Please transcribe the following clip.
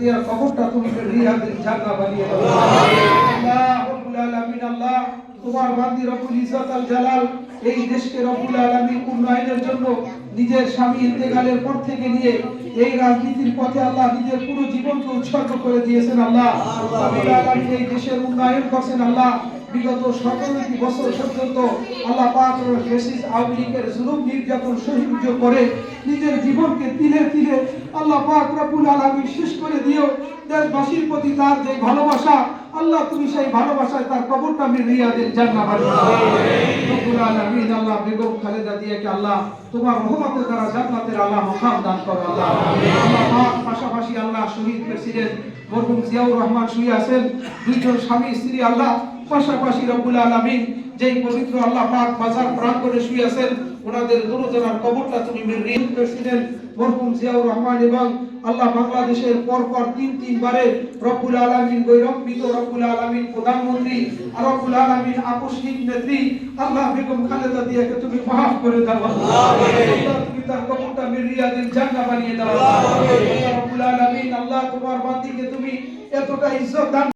জিয়ার কবরটা তুমি রিয়াদের জান্নাত বানিয়ে দাও। আল্লাহ রব্বুল আলামিন, আল্লাহ তোমার বান্দি রব্বুল ইজ্জত আল জালাল এই দেশকে রব্বুল আলামিন উন্নয়নের জন্য নিজের স্বামী ইন্তেকালের পর থেকে নিয়ে এই রাজনীতির পথে আল্লাহ নিজের পুরো জীবনকে উৎসর্গ করে দিয়েছেন। আল্লাহ রব্বুল আলামিন এই দেশের উন্নয়ন করছেন। আল্লাহ বিগত 17টি বছর পর্যন্ত আল্লাহ পাক ফ্যাসিস্ট আওয়ামী লীগের জুলুম নির্যাতন সহ্য করে নিজের জীবনকে তিলে তিলে আল্লাহ পাক রব্বুল আলামিন শেষ করে দিও। দেশবাসীর প্রতি তার যে ভালোবাসা, আল্লাহ তুমি সেই ভালোবাসায় তার কবরটা রিয়াদের জান্নাত বানিয়ে দাও। রব্বুল আলামিন, আল্লাহ বেগম খালেদা জিয়াকে আল্লাহ তোমার রহমতের দ্বারা জান্নাতের আলা মাকাম দান করো। আল্লাহ আল্লাহ পাক পাশাপাশি আল্লাহ শহীদ প্রেসিডেন্ট মরহুম জিয়াউর রহমান শুয়ে আছেন, দুইজন স্বামী স্ত্রী আল্লাহ পাশাপাশি রব্বুল আলামিন যেই পবিত্র আল্লাহ পাক বাজার প্রাঙ্গণে শুয়ে আছেন, ওনাদের দুজনের কবরটা তুমি রিয়াদ প্রেসিডেন্ট মরহুম জিয়াউর রহমান এবং আল্লাহ বাংলাদেশের পরপর তিনবারে রব্বুল আলামিন গৌরবান্বিত রব্বুল আলামিন প্রধানমন্ত্রী আর রব্বুল আলামিন আকস্মিক নেত্রী আল্লাহ বেগম খালেদা জিয়াকে তুমি মাফ করে দাও। আল্লাহ তুমি তার কবরটা রিয়াদের জান্নাত বানিয়ে দাও। আল্লাহ রব্বুল আলামিন, আল্লাহ তোমার বান্দিকে তুমি এতটা ইজ্জত দান